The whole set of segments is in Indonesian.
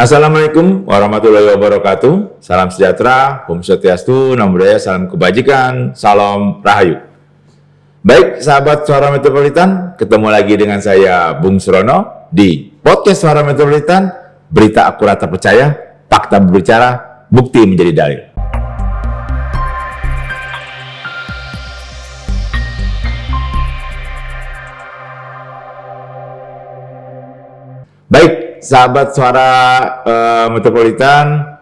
Assalamualaikum warahmatullahi wabarakatuh. Salam sejahtera, Om Swastiastu, Namo Buddhaya, salam kebajikan, salam rahayu. Baik, sahabat Suara Metropolitan, ketemu lagi dengan saya Bung Surono di podcast Suara Metropolitan, berita akurat terpercaya, fakta berbicara, bukti menjadi dalil. Baik, sahabat Suara Metropolitan,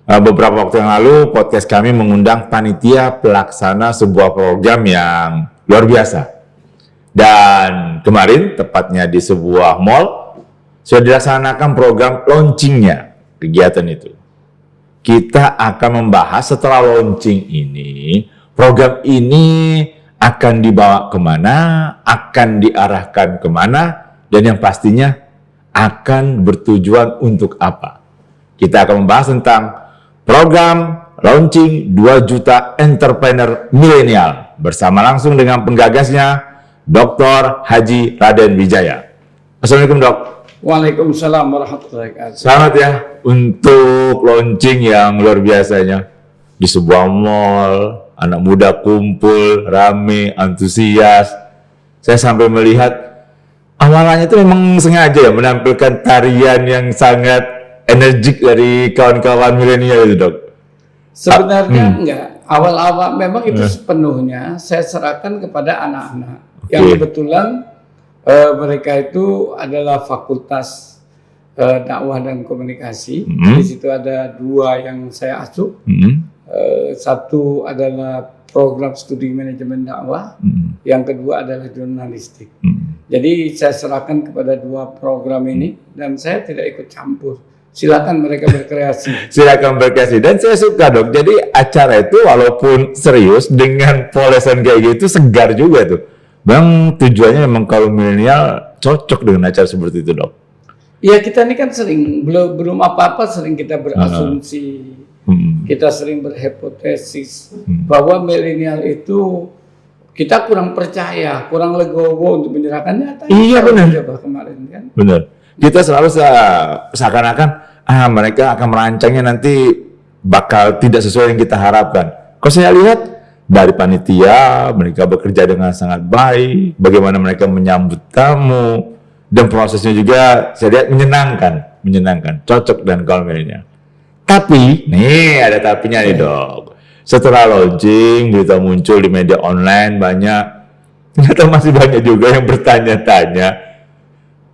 beberapa waktu yang lalu podcast kami mengundang panitia pelaksana sebuah program yang luar biasa. Dan kemarin, tepatnya di sebuah mall, sudah dilaksanakan program launchingnya kegiatan itu. Kita akan membahas setelah launching ini, program ini akan dibawa kemana, akan diarahkan kemana, dan yang pastinya akan bertujuan untuk apa. Kita akan membahas tentang program launching 2 juta entrepreneur milenial bersama langsung dengan penggagasnya Dr. Haji Raden Wijaya. Assalamualaikum, Dok. Waalaikumsalam warahmatullahi wabarakatuh. Selamat ya untuk launching yang luar biasanya di sebuah mall, anak muda kumpul, rame, antusias. Saya sampai melihat awalnya itu memang sengaja ya menampilkan tarian yang sangat energik dari kawan-kawan milenial itu, Dok. Sebenarnya enggak. Awal-awal memang itu sepenuhnya saya serahkan kepada anak-anak yang kebetulan mereka itu adalah fakultas dakwah dan komunikasi. Di situ ada 2 yang saya asuh. Satu adalah program studi manajemen dakwah, yang kedua adalah jurnalistik. Jadi saya serahkan kepada 2 program ini dan saya tidak ikut campur. Silakan mereka berkreasi. Silakan berkreasi. Dan saya suka, Dok. Jadi acara itu walaupun serius dengan polesan kayak gitu segar juga tuh. Bang, tujuannya memang kalau milenial cocok dengan acara seperti itu, Dok. Ya, kita ini kan sering belum apa-apa sering kita berasumsi. Kita sering berhipotesis bahwa milenial itu kita kurang percaya, kurang legowo untuk menyerahkannya. Iya, benar. Kemarin kan. Benar. Kita selalu seakan-akan mereka akan merancangnya nanti bakal tidak sesuai yang kita harapkan. Kalau saya lihat dari panitia, mereka bekerja dengan sangat baik, bagaimana mereka menyambut tamu, dan prosesnya juga saya lihat menyenangkan, cocok dengan kaum milenial. Tapi, nih ada tapinya nih, Dok. Setelah launching, berita muncul di media online banyak, ternyata masih banyak juga yang bertanya-tanya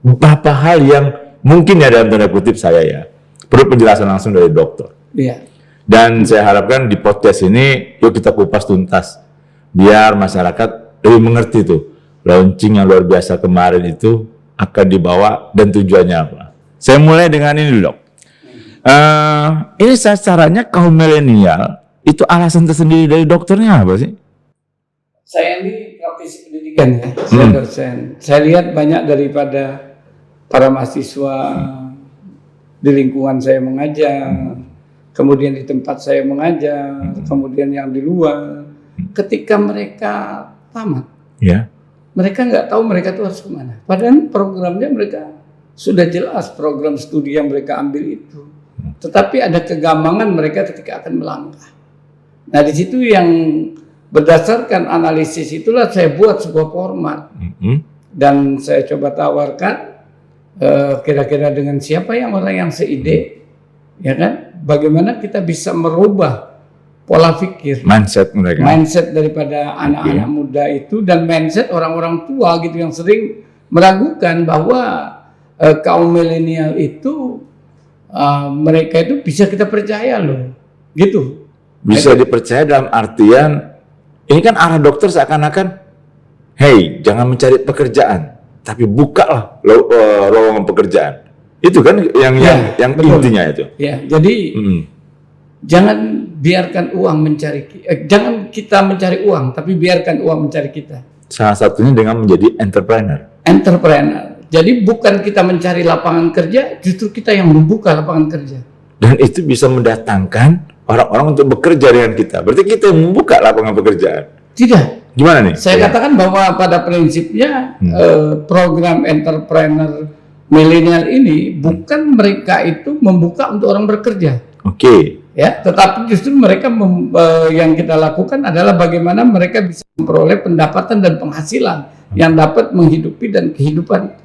beberapa hal yang mungkin ya dalam tanda kutip saya ya perlu penjelasan langsung dari dokter. Iya. Dan saya harapkan di podcast ini yuk kita kupas tuntas biar masyarakat lebih mengerti tuh launching yang luar biasa kemarin itu akan dibawa dan tujuannya apa. Saya mulai dengan ini dulu, Dok. Ini caranya kaum milenial itu alasan tersendiri dari dokternya apa sih? Saya ini praktisi pendidikan ya, saya dosen. Saya lihat banyak daripada para mahasiswa di lingkungan saya mengajar, kemudian di tempat saya mengajar, kemudian yang di luar. Ketika mereka tamat, mereka nggak tahu mereka tuh harus kemana. Padahal programnya mereka sudah jelas program studi yang mereka ambil itu. Tetapi ada kegambangan mereka ketika akan melangkah. Nah, di situ yang berdasarkan analisis itulah saya buat sebuah format. Dan saya coba tawarkan kira-kira dengan siapa yang orang yang seide, ya kan? Bagaimana kita bisa merubah pola pikir, mindset daripada anak-anak muda itu dan mindset orang-orang tua gitu yang sering meragukan bahwa kaum milenial itu mereka itu bisa kita percaya loh, gitu. Bisa dipercaya dalam artian ini kan arah dokter seakan-akan, hey, jangan mencari pekerjaan, tapi bukalah lowongan pekerjaan. Itu kan yang intinya itu. Ya, jadi jangan biarkan uang mencari, jangan kita mencari uang, tapi biarkan uang mencari kita. Salah satunya dengan menjadi entrepreneur. Jadi bukan kita mencari lapangan kerja, justru kita yang membuka lapangan kerja. Dan itu bisa mendatangkan orang-orang untuk bekerja dengan kita. Berarti kita yang membuka lapangan pekerjaan. Tidak. Gimana nih? Saya katakan bahwa pada prinsipnya program entrepreneur milenial ini bukan mereka itu membuka untuk orang bekerja, Oke. ya, tetapi justru mereka yang kita lakukan adalah bagaimana mereka bisa memperoleh pendapatan dan penghasilan yang dapat menghidupi dan kehidupan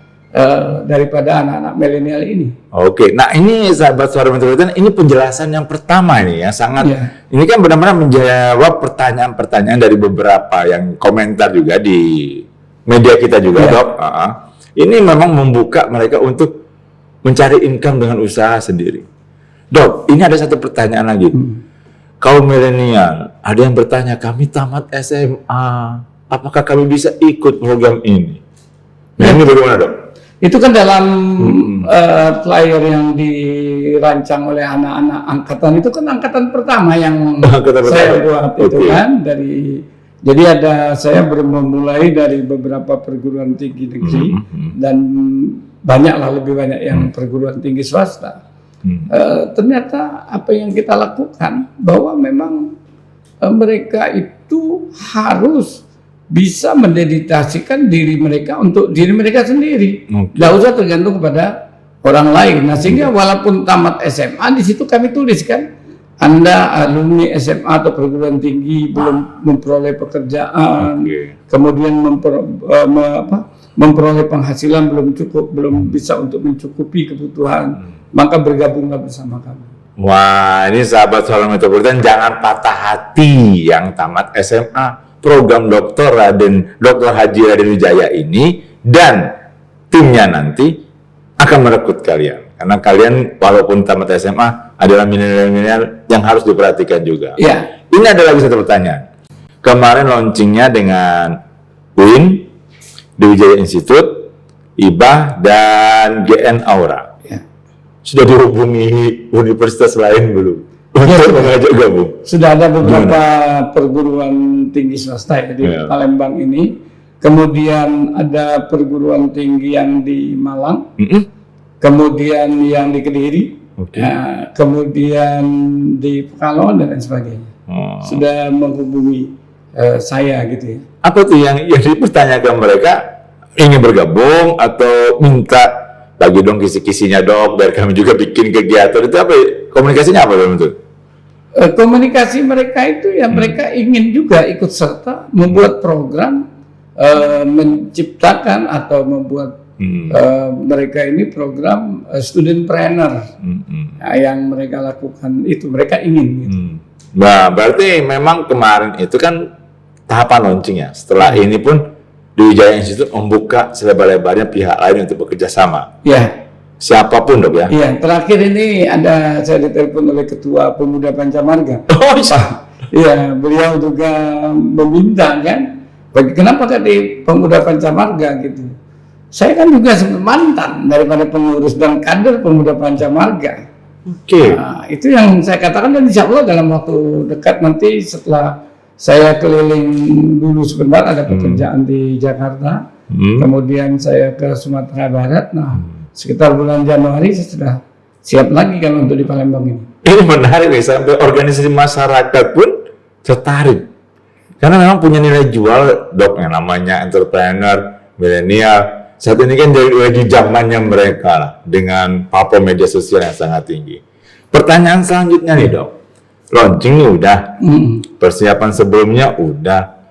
daripada anak-anak milenial ini. Oke, nah ini sahabat Suara Metropolitan, ini penjelasan yang pertama ini yang sangat, Ya. ini kan benar-benar menjawab pertanyaan-pertanyaan dari beberapa yang komentar juga di media kita juga, Ya. Dok. Ini memang membuka mereka untuk mencari income dengan usaha sendiri. Dok, ini ada satu pertanyaan lagi. Kaum milenial, ada yang bertanya, kami tamat SMA, apakah kami bisa ikut program ini? Nah, ini bagaimana, Dok? Itu kan dalam flyer yang dirancang oleh anak-anak angkatan, itu kan angkatan pertama yang Angkatan saya pertama. buat itu Oke. kan jadi saya memulai dari beberapa perguruan tinggi negeri dan banyaklah lebih banyak yang perguruan tinggi swasta. Ternyata apa yang kita lakukan bahwa memang mereka itu harus bisa mendedikasikan diri mereka untuk diri mereka sendiri, nggak usah tergantung kepada orang lain. Nah, sehingga walaupun tamat SMA, di situ kami tuliskan, Anda alumni SMA atau perguruan tinggi belum memperoleh pekerjaan, kemudian memperoleh penghasilan belum cukup, belum bisa untuk mencukupi kebutuhan, maka bergabunglah bersama kami. Wah, ini sahabat Suara Metropolitan, jangan patah hati yang tamat SMA. Program Dr. Haji Raden Wijaya ini dan timnya nanti akan merekrut kalian. Karena kalian walaupun tamat SMA adalah milenial yang harus diperhatikan juga. Ya. Ini ada lagi satu pertanyaan. Kemarin launchingnya dengan UIN, di Wijaya Institute, IBA, dan GN Aura. Ya. Sudah dihubungi universitas lain belum? Untuk mengajak gabung. Sudah ada beberapa perguruan tinggi swasta ya di Palembang ini. Kemudian ada perguruan tinggi yang di Malang, kemudian yang di Kediri, kemudian di Pekalongan dan lain sebagainya. Sudah menghubungi saya gitu ya. Apa tuh yang dipertanyakan mereka, ingin bergabung atau minta bagi dong kisi-kisinya, Dok, biar kami juga bikin kegiatan itu, apa komunikasinya apa dalam itu? Komunikasi mereka itu ya mereka ingin juga ikut serta membuat program, menciptakan atau membuat mereka ini program studentpreneur. Yang mereka lakukan itu mereka ingin gitu. Nah, berarti memang kemarin itu kan tahapan launching ya. Setelah ini pun di Wijaya Institute membuka selebar-lebarnya pihak lain untuk bekerja sama. Ya. Siapapun, Dok, ya. Iya, terakhir ini saya ditelepon oleh Ketua Pemuda Pancamarga. Oh, iya. Iya, beliau juga meminta kan, kenapa kan di Pemuda Pancamarga gitu. Saya kan juga mantan daripada pengurus dan kader Pemuda Pancamarga. Oke. Nah, itu yang saya katakan, dan insya Allah dalam waktu dekat nanti setelah saya keliling dulu sebentar, ada pekerjaan di Jakarta, kemudian saya ke Sumatera Barat. Nah, sekitar bulan Januari saya sudah siap lagi kan untuk di Palembang ini. Ini menarik nih, sampai organisasi masyarakat pun tertarik. Karena memang punya nilai jual, Dok, yang namanya entrepreneur, milenial. Saat ini kan lagi zamannya mereka lah, dengan platform media sosial yang sangat tinggi. Pertanyaan selanjutnya nih, Dok. Launching udah, persiapan sebelumnya udah.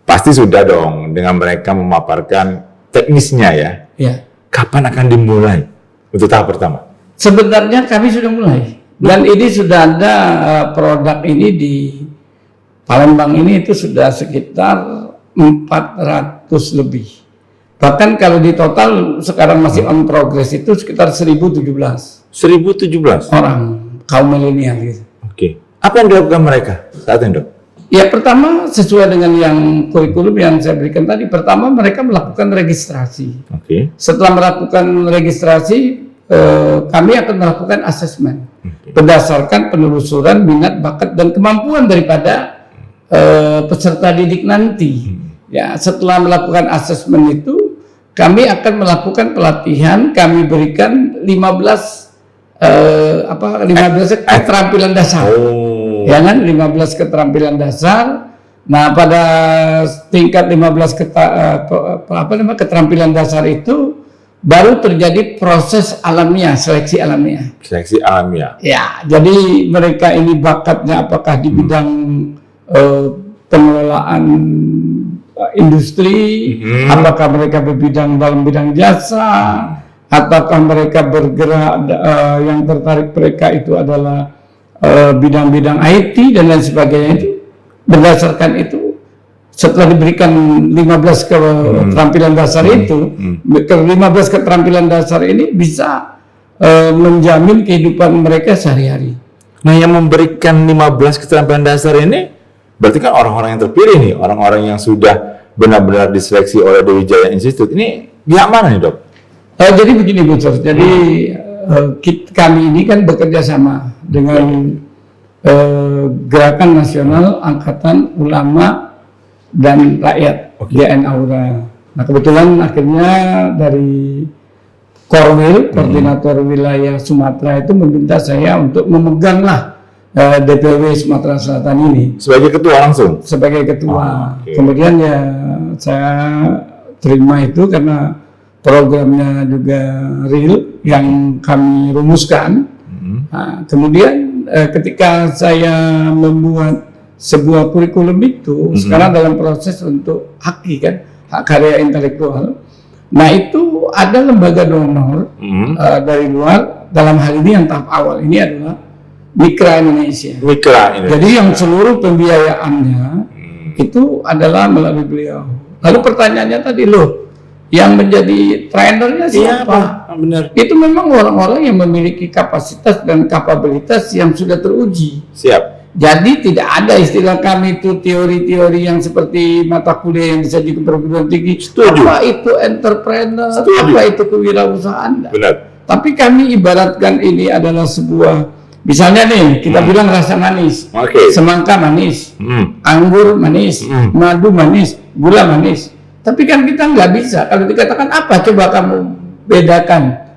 Pasti sudah dong dengan mereka memaparkan teknisnya ya. Ya. Kapan akan dimulai untuk tahap pertama? Sebenarnya kami sudah mulai, dan ini sudah ada produk ini di Palembang ini itu sudah sekitar 400 lebih. Bahkan kalau di total sekarang masih on progress itu sekitar 1017 orang kaum milenial gitu. Oke. Apa yang dilakukan mereka saat ini, Dok? Ya, pertama sesuai dengan yang kurikulum yang saya berikan tadi. Pertama mereka melakukan registrasi. Oke. Setelah melakukan registrasi, kami akan melakukan asesmen berdasarkan penelusuran minat, bakat, dan kemampuan daripada peserta didik nanti. Ya, setelah melakukan asesmen itu, kami akan melakukan pelatihan. Kami berikan 15 keterampilan dasar. Ya kan, 15 keterampilan dasar. Nah, pada tingkat 15 keterampilan dasar itu baru terjadi proses alamiah, seleksi alamiah. Seleksi alamiah. Ya, jadi mereka ini bakatnya apakah di bidang pengelolaan industri, apakah mereka berbidang dalam bidang jasa, ataukah mereka bergerak yang tertarik mereka itu adalah bidang-bidang IT dan lain sebagainya. Itu berdasarkan itu setelah diberikan 15 keterampilan dasar itu, 15 keterampilan dasar ini bisa menjamin kehidupan mereka sehari-hari. Nah, yang memberikan 15 keterampilan dasar ini berarti kan orang-orang yang terpilih nih, orang-orang yang sudah benar-benar diseleksi oleh Dewi Jaya Institute. Ini pihak mana nih, Dok? Jadi begini, Bu Sor. Jadi kami ini kan bekerja sama dengan Gerakan Nasional Angkatan Ulama dan Rakyat, GN Aura. Nah, kebetulan akhirnya dari Korwil, Koordinator Wilayah Sumatera itu meminta saya untuk memeganglah DPW Sumatera Selatan ini. Sebagai ketua langsung? Sebagai ketua. Kemudian ya saya terima itu karena programnya juga real yang kami rumuskan. Nah, kemudian ketika saya membuat sebuah kurikulum itu sekarang dalam proses untuk HAKI kan, hak karya intelektual. Nah, itu ada lembaga donor dari luar, dalam hal ini yang tahap awal ini adalah Mitra Indonesia. Jadi yang seluruh pembiayaannya itu adalah melalui beliau. Lalu pertanyaannya tadi, loh, yang menjadi trainernya siapa? Benar. Itu memang orang-orang yang memiliki kapasitas dan kapabilitas yang sudah teruji. Siap. Jadi tidak ada istilah kami itu teori-teori yang seperti mata kuliah yang disajikan perguruan tinggi. Apa itu entrepreneur? Apa itu kewirausahaan? Benar. Tapi kami ibaratkan ini adalah sebuah, misalnya nih kita bilang rasa manis, semangka manis, anggur manis, madu manis, gula manis. Tapi kan kita nggak bisa kalau dikatakan apa coba kamu bedakan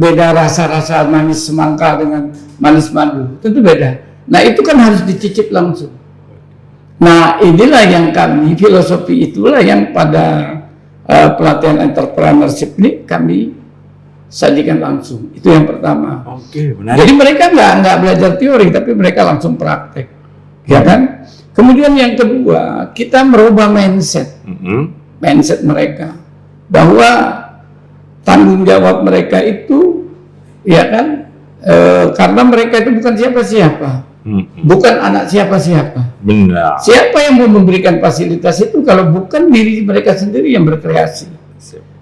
beda rasa-rasa manis semangka dengan manis madu, tentu beda. Nah, itu kan harus dicicip langsung. Nah, inilah yang kami, filosofi itulah yang pada pelatihan entrepreneurship ini kami sajikan langsung. Itu yang pertama. Benar. Jadi mereka nggak belajar teori, tapi mereka langsung praktek, ya kan? Kemudian yang kedua, kita merubah mindset mereka bahwa tanggung jawab mereka itu, ya kan? Karena mereka itu bukan siapa-siapa. Bukan anak siapa-siapa. Benar. Siapa yang mau memberikan fasilitas itu kalau bukan diri mereka sendiri yang berkreasi?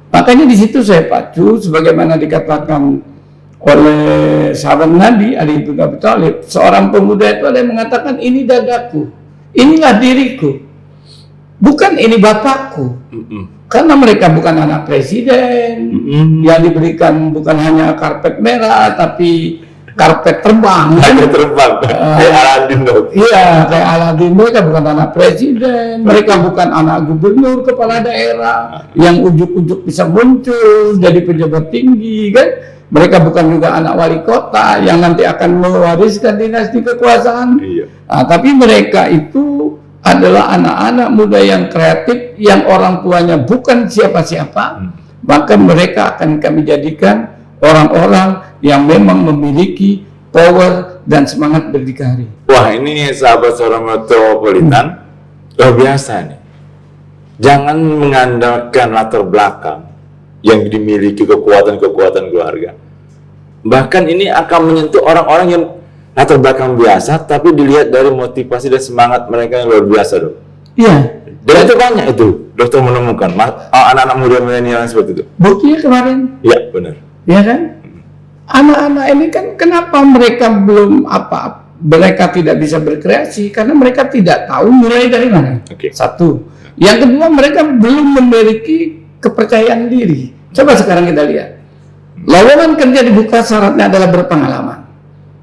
Makanya di situ saya pacu, sebagaimana dikatakan oleh sahabat Nabi Ali bin Abi Thalib, seorang pemuda itu ada yang mengatakan ini dadaku, inilah diriku, bukan ini bapakku. Karena mereka bukan anak presiden yang diberikan bukan hanya karpet merah, tapi karpet terbang. Karpet terbang, kayak Aladin dong. Iya, kayak Aladin. Mereka bukan anak presiden, mereka bukan anak gubernur, kepala daerah yang ujuk-ujuk bisa muncul jadi pejabat tinggi, kan? Mereka bukan juga anak wali kota yang nanti akan mewariskan dinasti kekuasaan. Nah, tapi mereka itu adalah anak-anak muda yang kreatif, yang orang tuanya bukan siapa-siapa, maka mereka akan kami jadikan orang-orang yang memang memiliki power dan semangat berdikari. Wah, ini sahabat suara metropolitan luar biasa nih. Jangan mengandalkan latar belakang yang dimiliki kekuatan-kekuatan keluarga. Bahkan ini akan menyentuh orang-orang yang latar belakang biasa, tapi dilihat dari motivasi dan semangat mereka yang luar biasa, Dok. Iya. Dan itu banyak itu, dokter menemukan anak-anak muda milenial seperti itu. Buktinya kemarin. Iya, benar. Iya kan? Anak-anak ini kan kenapa mereka belum mereka tidak bisa berkreasi karena mereka tidak tahu mulai dari mana. Satu. Yang kedua, mereka belum memiliki kepercayaan diri. Coba sekarang kita lihat. Lowongan kerja dibuka syaratnya adalah berpengalaman.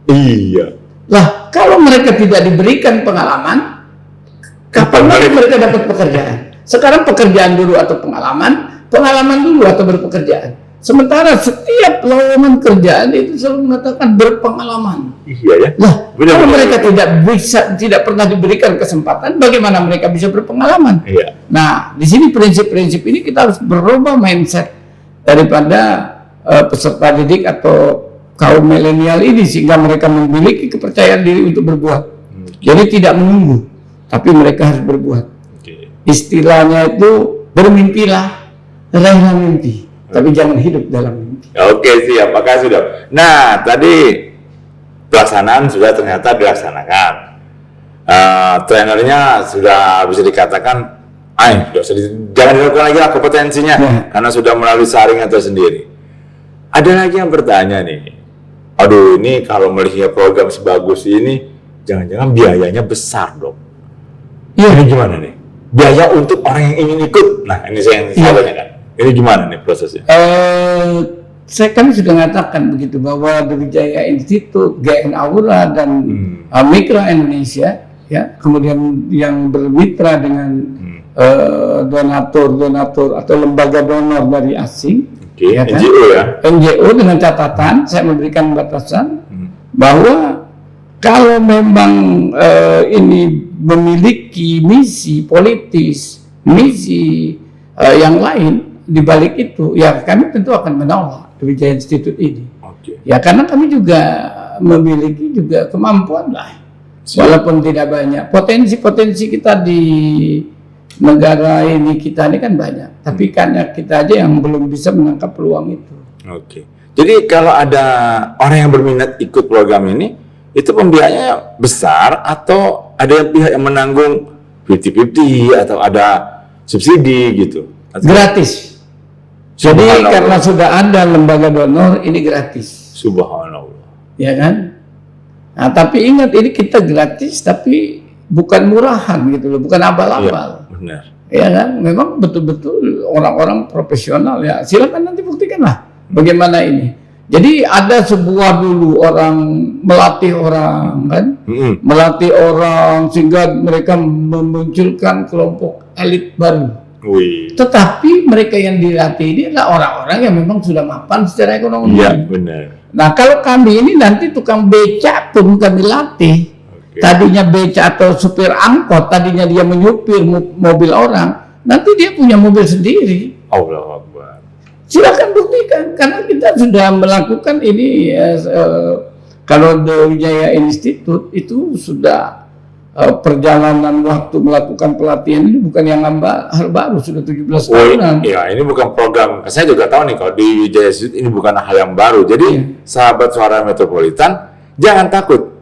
Iya. Lah, kalau mereka tidak diberikan pengalaman, kapan mereka dapat pekerjaan? Sekarang pekerjaan dulu atau pengalaman dulu atau berpekerjaan. Sementara setiap lowongan kerjaan itu selalu mengatakan berpengalaman. Iya ya. Lah, kalau mereka tidak pernah diberikan kesempatan, bagaimana mereka bisa berpengalaman? Iya. Nah, di sini prinsip-prinsip ini kita harus berubah mindset daripada peserta didik atau kaum milenial ini, sehingga mereka memiliki kepercayaan diri untuk berbuat. Jadi tidak menunggu, tapi mereka harus berbuat. Istilahnya itu bermimpilah, raihlah mimpi, tapi jangan hidup dalam mimpi. Oke, siap. Makasih, Dok. Nah, tadi pelaksanaan sudah ternyata dilaksanakan. Trainernya sudah bisa dikatakan jangan dilakukan lagi lah kompetensinya, karena sudah melalui saringan tersendiri. Ada lagi yang bertanya nih, aduh, ini kalau melihat program sebagus ini, jangan-jangan biayanya besar, Dok. Iya. Ini gimana nih? Biaya untuk orang yang ingin ikut. Nah, ini saya yang tanyakan. Ini gimana nih prosesnya? Saya kan sudah mengatakan begitu, bahwa Wijaya Institute, GN Aura, dan Mitra Indonesia, ya, kemudian yang bermitra dengan donatur atau lembaga donor dari asing, ya kan? NGO ya? NGO, dengan catatan saya memberikan batasan bahwa kalau memang ini memiliki misi politis, misi yang lain di balik itu, ya kami tentu akan menolak Wijaya Institute ini. Ya, karena kami juga memiliki juga kemampuan lah, walaupun tidak banyak. Potensi kita di negara ini kan banyak, tapi karena kita aja yang belum bisa menangkap peluang itu. Jadi kalau ada orang yang berminat ikut program ini, itu pembiayanya besar atau ada yang pihak yang menanggung 50-50 atau ada subsidi gitu? Gratis. Jadi karena sudah ada lembaga donor, ini gratis. Subhanallah. Ya kan? Nah, tapi ingat, ini kita gratis tapi bukan murahan gitu loh, bukan abal-abal. Benar. Ya kan? Memang betul-betul orang-orang profesional ya. Silakan nanti buktikanlah bagaimana ini. Jadi ada sebuah dulu orang melatih orang kan, melatih orang sehingga mereka memunculkan kelompok elit baru. Tetapi mereka yang dilatih ini adalah orang-orang yang memang sudah mapan secara ekonomi. Iya, benar. Nah, kalau kami ini nanti tukang becak pun kami latih. Tadinya becak atau supir angkot, tadinya dia menyupir mobil orang, nanti dia punya mobil sendiri. Allah Akbar. Silakan buktikan, karena kita sudah melakukan ini. Kalau Wijaya Institute itu sudah perjalanan waktu melakukan pelatihan ini bukan yang hal baru, sudah 17 tahunan. Iya, ini bukan program. Saya juga tahu nih kalau di Wijaya Institute ini bukan hal yang baru. Jadi sahabat Suara Metropolitan, jangan takut,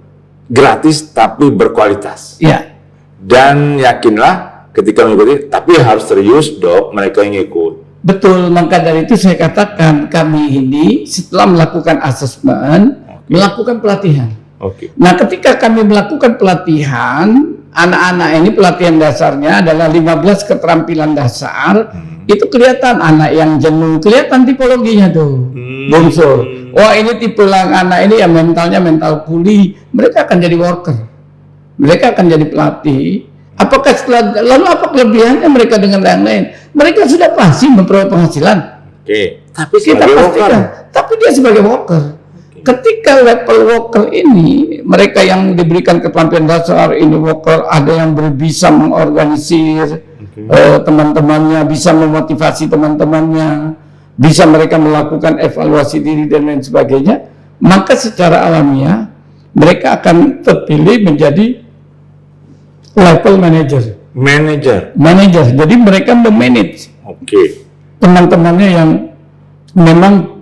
gratis tapi berkualitas. Iya. Dan yakinlah ketika mengikuti, tapi harus serius, Dok, mereka yang ikut. Betul, maka dari itu saya katakan kami ini setelah melakukan asesmen, melakukan pelatihan. Nah, ketika kami melakukan pelatihan, anak-anak ini pelatihan dasarnya adalah 15 keterampilan dasar. Itu kelihatan anak yang jenuh, kelihatan tipologinya tuh, bungsu. Wah, ini tipe anak ini yang mentalnya mental kuli, mereka akan jadi worker, mereka akan jadi pelatih. Apakah lalu apa kelebihannya mereka dengan yang lain? Mereka sudah pasti memperoleh penghasilan. Tapi kita pastikan, tapi dia sebagai worker. Ketika level worker ini, mereka yang diberikan keterampilan dasar ini worker, ada yang bisa mengorganisir teman-temannya, bisa memotivasi teman-temannya, bisa mereka melakukan evaluasi diri dan lain sebagainya, maka secara alamiah mereka akan terpilih menjadi level manager. Jadi mereka memanage teman-temannya yang memang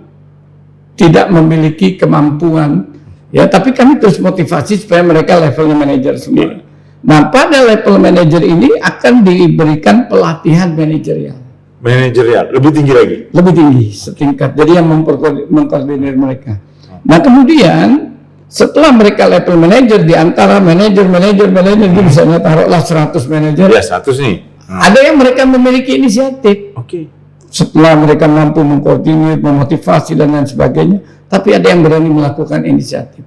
tidak memiliki kemampuan, ya, tapi kami terus motivasi supaya mereka levelnya manajer semua. Nah, pada level manajer ini akan diberikan pelatihan manajerial, lebih tinggi lagi, lebih tinggi setingkat. Jadi yang mengkoordinir mereka. Nah, kemudian setelah mereka level manajer, di antara manajer misalnya taruhlah 100 manajer. Ya, 100 nih. Ada yang mereka memiliki inisiatif. Setelah mereka mampu mengkoordinir, memotivasi dan lain sebagainya, tapi ada yang berani melakukan inisiatif.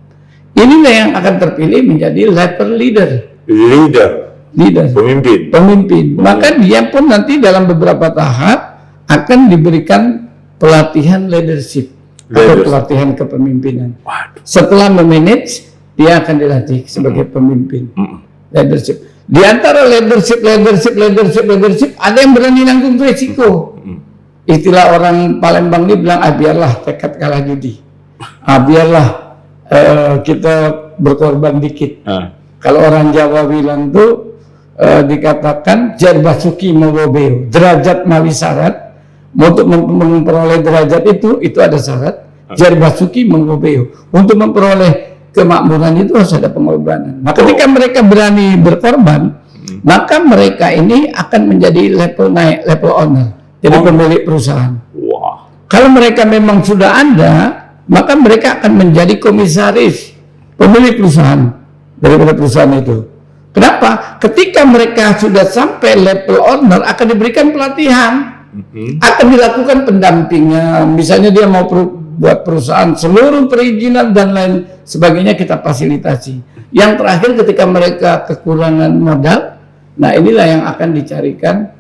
Inilah yang akan terpilih menjadi level leader. Pemimpin. Maka dia pun nanti dalam beberapa tahap akan diberikan pelatihan leadership. Atau pelatihan kepemimpinan. Setelah memanage, dia akan dilatih sebagai pemimpin. Leadership. Di antara leadership, ada yang berani nanggung risiko. istilah orang Palembang ini bilang, biarlah tekad kalah judi, biarlah kita berkorban dikit. Kalau orang Jawa bilang tuh dikatakan jar basuki mawobeo, derajat mawi syarat. Untuk memperoleh derajat itu ada syarat. Jar basuki mawobeo, untuk memperoleh kemakmuran itu harus ada pengorbanan. Nah, ketika mereka berani berkorban, maka mereka ini akan menjadi level naik, level owner, jadi pemilik perusahaan. Kalau mereka memang sudah ada, maka mereka akan menjadi komisaris, pemilik perusahaan daripada perusahaan itu. Kenapa? Ketika mereka sudah sampai level owner, akan diberikan pelatihan, akan dilakukan pendampingan. Misalnya dia mau buat perusahaan, seluruh perizinan dan lain sebagainya kita fasilitasi. Yang terakhir ketika mereka kekurangan modal, nah inilah yang akan dicarikan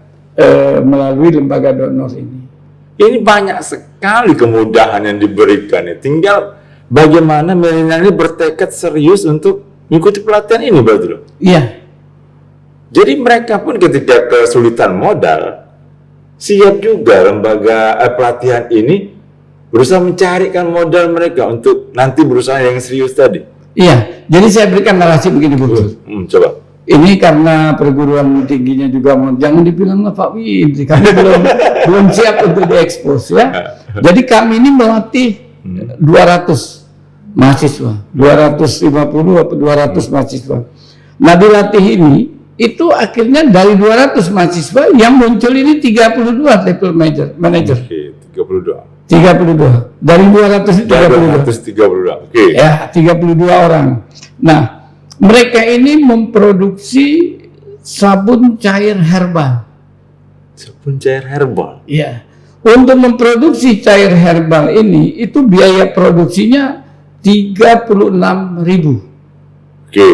melalui lembaga donor ini. Ini banyak sekali kemudahan yang diberikan ya. Tinggal bagaimana milenial ini bertekad serius untuk mengikuti pelatihan ini, berarti loh. Iya. Jadi mereka pun ketika kesulitan modal, siap juga lembaga pelatihan ini berusaha mencarikan modal mereka untuk nanti berusaha yang serius tadi. Iya. Jadi saya berikan narasi begini, Bu. Coba. Ini karena perguruan tingginya juga jangan dibilang Pak Widri, kami belum siap untuk diekspos ya. Jadi kami ini melatih 200 mahasiswa, 250 atau 200 mahasiswa. Nah, dilatih ini itu akhirnya dari 200 mahasiswa yang muncul ini 32 level manager. Oke, 32. 32 dari 232. Oke. Ya, 32 orang. Nah, mereka ini memproduksi sabun cair herbal. Sabun cair herbal? Iya. Untuk memproduksi cair herbal ini, itu biaya produksinya 36.000. Oke.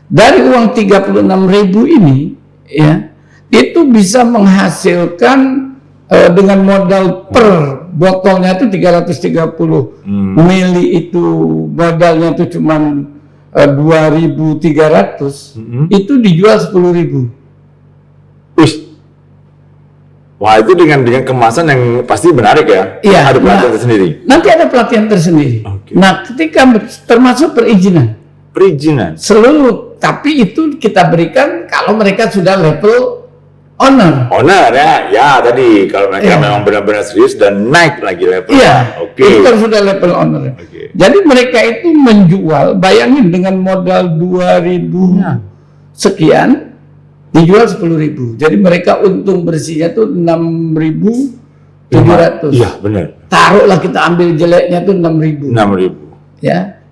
Dari uang 36.000 ini, ya, itu bisa menghasilkan dengan modal per botolnya itu 330 mili, itu modalnya itu cuman 2.300, itu dijual 10.000. Wah, itu dengan kemasan yang pasti menarik ya? Iya. Ada pelatihan tersendiri? Nanti ada pelatihan tersendiri. Okay. Nah, ketika termasuk perizinan. Perizinan? Seluruh, tapi itu kita berikan kalau mereka sudah level owner. Owner ya tadi kalau mereka memang benar-benar serius dan naik lagi level. Iya. Oke. Itu kan sudah level owner. Okay. Jadi mereka itu menjual, bayangin dengan modal 2.000 sekian, dijual 10.000. Jadi mereka untung bersihnya tuh 6.700. Iya, benar. Taruhlah kita ambil jeleknya tuh 6.000. 6.000. Ya.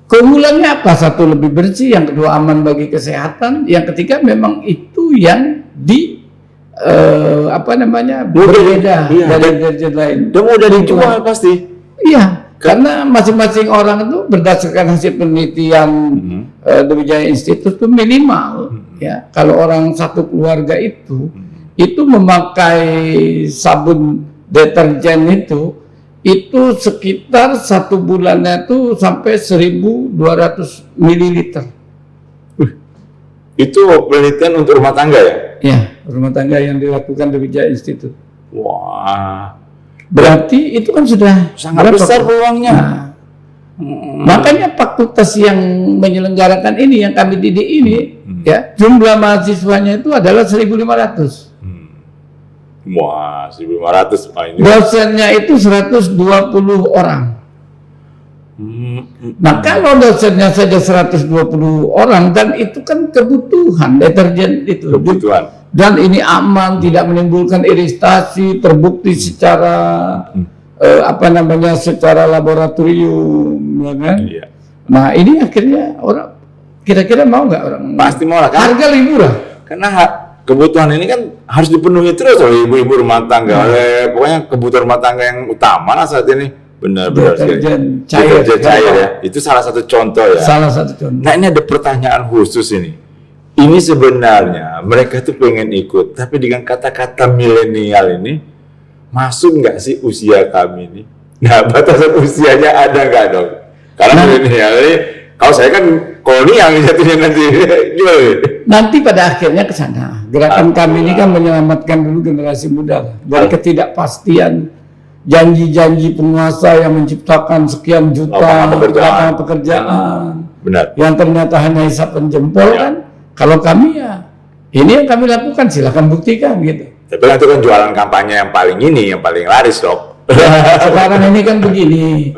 Keunggulannya apa? Satu, lebih bersih, yang kedua aman bagi kesehatan, yang ketiga memang itu yang berbeda dari deterjen lain. Dan mudah dijual pasti. Iya, karena masing-masing orang itu berdasarkan hasil penelitian The Wijaya Institute itu minimal ya, kalau orang satu keluarga itu memakai sabun deterjen itu sekitar 1 bulannya itu sampai 1.200 mililiter. Itu penelitian untuk rumah tangga ya? Ya, rumah tangga yang dilakukan The Wijaya Institute. Wah, berarti itu kan sudah sangat besar peluangnya. Nah, makanya fakultas yang menyelenggarakan ini, yang kami didik ini, ya, jumlah mahasiswanya itu adalah 1.500. Wah, 1.500. Ini dosennya itu 120 orang. Nah, kalau dosennya saja 120 orang, dan itu kan kebutuhan deterjen itu. Kebutuhan. Dan ini aman, tidak menimbulkan iritasi, terbukti secara secara laboratorium, ya kan? Iya. Nah, ini akhirnya orang kira-kira mau nggak orang? Pasti mau lah kan? Harga lebih murah. Karena kebutuhan ini kan harus dipenuhi terus oleh ibu-ibu rumah tangga, oleh pokoknya kebutuhan rumah tangga yang utama lah saat ini. Benar-benar deterjen cair ya. Itu salah satu contoh ya. Salah satu contoh. Nah, ini ada pertanyaan khusus ini. Ini sebenarnya mereka tuh pengen ikut, tapi dengan kata-kata milenial ini masuk nggak sih usia kami ini? Nah, batasan usianya ada nggak dong? Karena milenial ini, kalau saya kan kolonial jatuhnya nanti. Gimana? Nanti pada akhirnya ke sana. Gerakan kami ini kan menyelamatkan dulu generasi muda dari ketidakpastian janji-janji penguasa yang menciptakan sekian juta lapangan pekerjaan. Benar. Yang ternyata hanya isapan jempol kan. Kalau kami ya ini yang kami lakukan, silakan buktikan gitu. Tapi kan itu kan jualan kampanye yang paling laris dok. Sekarang ini kan begini.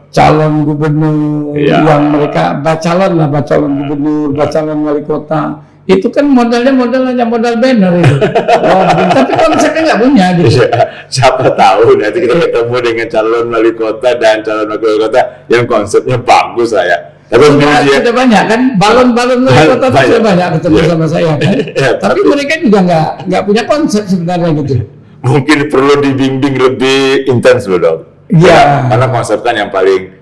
Calon gubernur yang mereka calon gubernur, calon wali kota, itu kan modalnya hanya modal banner itu. Tapi konsepnya nggak punya gitu. Siapa tahu nanti kita ketemu dengan calon wali kota dan calon wakil wali kota yang konsepnya bagus saya. Tapi sudah banyak kan balon-balon wali kota itu sudah banyak ketemu sama saya kan. Tapi mereka juga nggak punya konsep sebenarnya gitu. Mungkin perlu dibimbing lebih intens loh dok. Iya. Karena konsep kan yang paling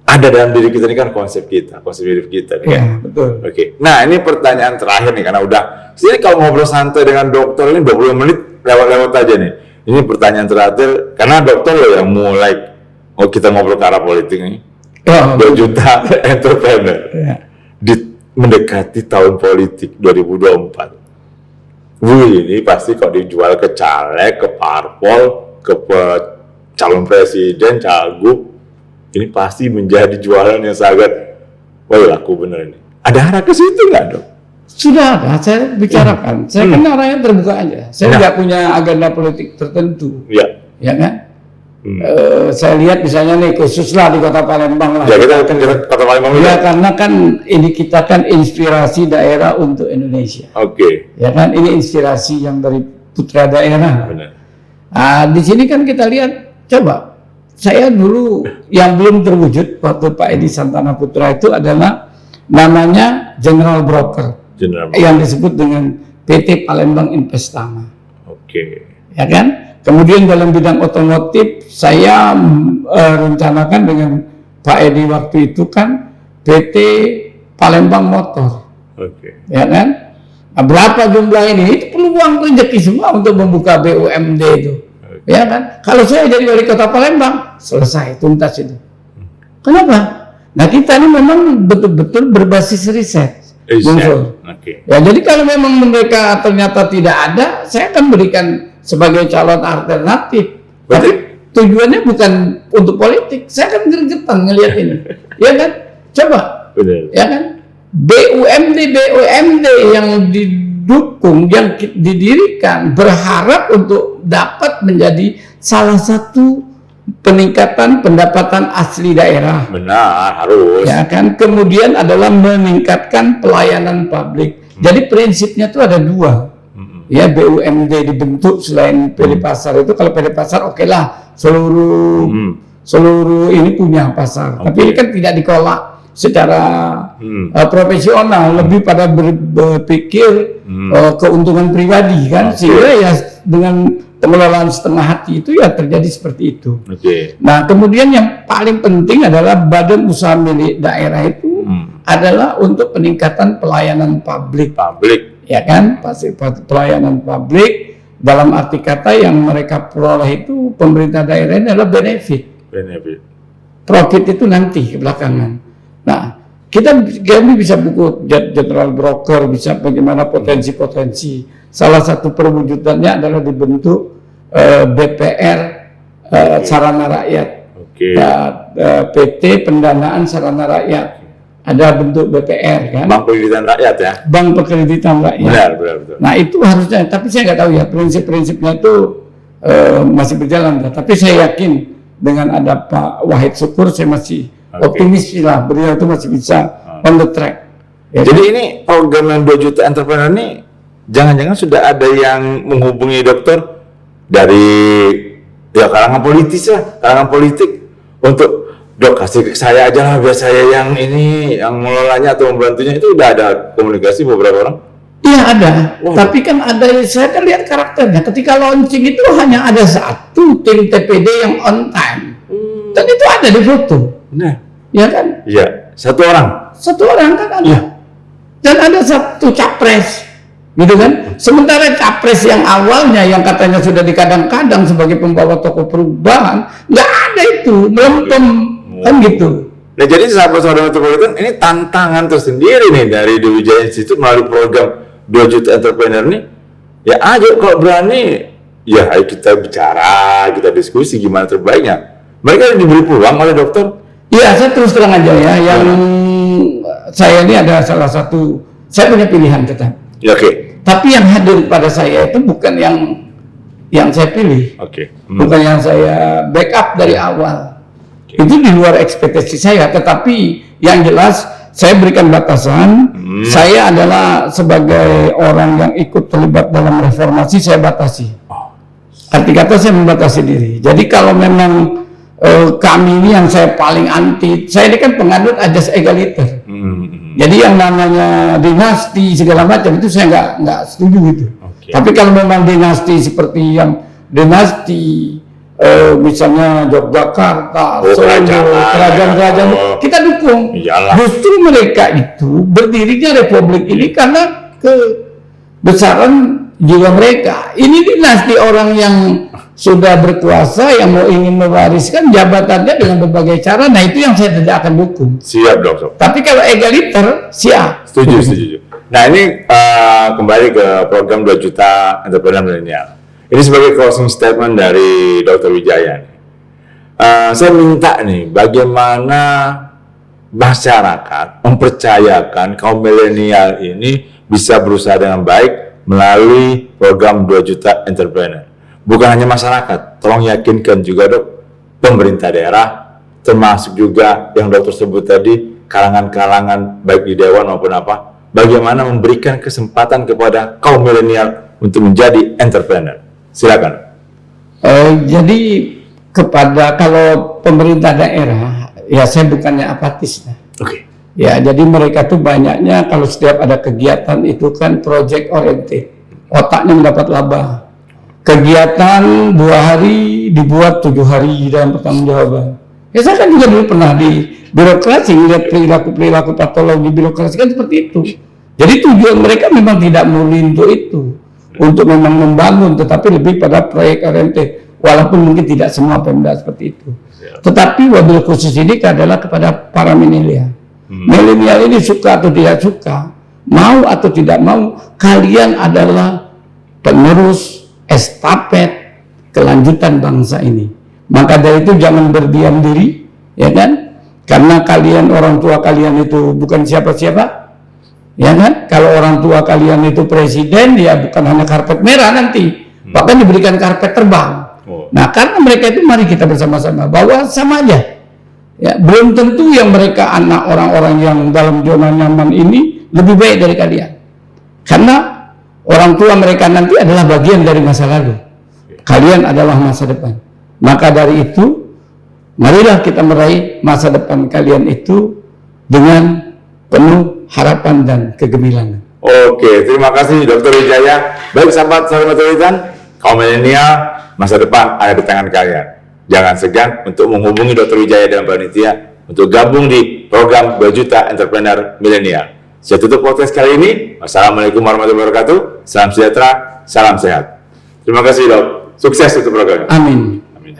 ada dalam diri kita ini kan konsep hidup kita. Iya, betul. Oke. Nah, ini pertanyaan terakhir nih karena udah sini kalau ngobrol santai dengan dokter ini 20 menit lewat-lewat aja nih. Ini pertanyaan terakhir karena dokter loh yang mulai kita ngobrol ke arah politik nih. 2 juta entrepreneur. Mendekati tahun politik 2024. Ini pasti kok dijual ke caleg, ke parpol, ke calon presiden, cagup, ini pasti menjadi jualan yang sangat laku bener ini. Ada arah ke situ nggak dok? Sudah ada, saya bicarakan. Saya kan arahnya terbuka aja. Saya nggak punya agenda politik tertentu. Ya kan? Saya lihat misalnya nih khususlah di Kota Palembang lah. Ya kita kan Kota Palembang. Ya karena kan ini kita kan inspirasi daerah untuk Indonesia. Oke. Ya kan ini inspirasi yang dari putra daerah. Benar. Di sini kan kita lihat. Coba, saya dulu yang belum terwujud waktu Pak Edi Santana Putra itu adalah namanya General Broker, yang disebut dengan PT Palembang Investama. Oke. Ya kan? Kemudian dalam bidang otomotif saya rencanakan dengan Pak Edi waktu itu kan PT Palembang Motor. Oke. Ya kan? Nah, berapa jumlah ini? Itu peluang rezeki semua untuk membuka BUMD itu. Ya kan? Kalau saya jadi wali kota Palembang, selesai, tuntas itu. Kenapa? Nah kita ini memang betul-betul berbasis riset. Ya jadi kalau memang mereka ternyata tidak ada, saya akan berikan sebagai calon alternatif. Tapi tujuannya bukan untuk politik. Saya akan gergetan ngelihat ini. Ya kan? Coba. Ya kan? BUMD yang didukung, yang didirikan berharap untuk dapat menjadi salah satu peningkatan pendapatan asli daerah. Benar, harus. Ya kan, kemudian adalah meningkatkan pelayanan publik. Jadi prinsipnya itu ada 2. Ya, BUMD dibentuk selain PD Pasar itu, kalau PD Pasar oke lah, seluruh ini punya pasar. Tapi ini kan tidak dikelola secara profesional, lebih pada berpikir keuntungan pribadi kan, sehingga ya dengan pengelolaan setengah hati itu ya terjadi seperti itu. Nah kemudian yang paling penting adalah badan usaha milik daerah itu adalah untuk peningkatan pelayanan publik, ya kan, pasti pelayanan publik dalam arti kata yang mereka peroleh itu pemerintah daerah ini adalah benefit. Profit itu nanti ke belakangan. Nah, kami bisa buku General Broker, bisa bagaimana potensi-potensi. Salah satu perwujudannya adalah dibentuk BPR Sarana Rakyat, PT Pendanaan Sarana Rakyat. Ada bentuk BPR kan? Bank Pekreditan Rakyat ya? Bank Pekreditan Rakyat. Benar. Nah itu harusnya, tapi saya nggak tahu ya prinsip-prinsipnya itu masih berjalan. Tapi saya yakin dengan ada Pak Wahid Syukur, saya masih optimis lah, beliau itu masih bisa on the track. Ya, jadi ini program yang 2 juta entrepreneur ini jangan-jangan sudah ada yang menghubungi dokter dari kalangan politis lah, kalangan politik untuk dok kasih ke saya aja lah biar saya yang ini yang mengelolanya atau membantunya. Itu udah ada komunikasi beberapa orang? Iya ada, tapi kan ada, saya kan lihat karakternya. Ketika launching itu hanya ada 1 tim TPD yang on time, dan itu ada di foto. Nah. Ya kan? Iya, 1 orang. 1 orang kan ada. Ya. Dan ada 1 capres, gitu kan? Sementara capres yang awalnya yang katanya sudah dikadang-kadang sebagai pembawa tokoh perubahan, nggak ada itu, melempem, kan gitu. Nah, jadi sahabat-sahabat metropolitan, ini tantangan tersendiri nih dari The Wijaya Institute melalui program 2 juta entrepreneur nih. Ya ayo kalau berani, ya ayo kita bicara, kita diskusi gimana terbaiknya. Mereka diberi peluang oleh dokter. Iya, saya terus terang aja ya, yang saya ini ada salah satu, saya punya pilihan tetap. Ya, oke. Tapi yang hadir pada saya itu bukan yang saya pilih, Oke. bukan yang saya backup dari awal. Itu di luar ekspektasi saya, tetapi yang jelas saya berikan batasan. Saya adalah sebagai orang yang ikut terlibat dalam reformasi, saya batasi. Arti kata saya membatasi diri. Jadi kalau memang kami ini yang saya paling anti, saya ini kan penganut ajas egaliter. Jadi yang namanya dinasti segala macam itu saya nggak setuju itu. Tapi kalau memang dinasti seperti yang dinasti misalnya Yogyakarta, Solo, kerajaan-kerajaan, kita dukung. Iyalah. Justru mereka itu berdirinya republik ini karena kebesaran jiwa mereka. Ini dinasti orang yang sudah berkuasa yang mau ingin mewariskan jabatannya dengan berbagai cara. Nah, itu yang saya tidak akan dukung. Siap, dokter. Tapi kalau egaliter, siap. Setuju. Nah, ini kembali ke program 2 juta entrepreneur milenial. Ini sebagai closing statement dari Dr. Wijaya. Saya minta nih, bagaimana masyarakat mempercayakan kaum milenial ini bisa berusaha dengan baik melalui program 2 juta entrepreneur. Bukan hanya masyarakat, tolong yakinkan juga dok, pemerintah daerah, termasuk juga yang dokter sebut tadi, kalangan-kalangan baik di dewan maupun apa, bagaimana memberikan kesempatan kepada kaum milenial untuk menjadi entrepreneur. Silakan. Jadi kepada kalau pemerintah daerah, ya saya bukannya apatis. Oke. Ya, jadi mereka tuh banyaknya kalau setiap ada kegiatan itu kan project oriented, otaknya mendapat laba. Kegiatan 2 hari dibuat 7 hari dalam pertanggungjawaban. Ya saya kan juga dulu pernah di birokrasi melihat perilaku patologi birokrasi kan seperti itu. Jadi tujuan mereka memang tidak murni untuk itu, untuk memang membangun, tetapi lebih pada proyek oriented. Walaupun mungkin tidak semua Pemda seperti itu. Tetapi wabil khusus ini adalah kepada para milenial. Milenial ini suka atau tidak suka, mau atau tidak mau, kalian adalah penerus estafet kelanjutan bangsa ini. Maka dari itu jangan berdiam diri, ya kan? Karena kalian, orang tua kalian itu bukan siapa-siapa, ya kan? Kalau orang tua kalian itu presiden, ya bukan hanya karpet merah nanti, bahkan diberikan karpet terbang. Nah, karena mereka itu mari kita bersama-sama bahwa sama aja. Ya, belum tentu yang mereka anak orang-orang yang dalam zona nyaman ini lebih baik dari kalian. Karena orang tua mereka nanti adalah bagian dari masa lalu. Kalian adalah masa depan. Maka dari itu, marilah kita meraih masa depan kalian itu dengan penuh harapan dan kegemilangan. Oke, terima kasih Dr. Wijaya. Baik sahabat-sahabat metropolitan, kaum milenial, masa depan ada di tangan kalian. Jangan segan untuk menghubungi Dr. Wijaya dan panitia untuk gabung di program 2 juta entrepreneur milenial. Saya tutup podcast kali ini. Wassalamualaikum warahmatullahi wabarakatuh. Salam sejahtera, salam sehat. Terima kasih dok. Sukses untuk programnya. Amin. Amin.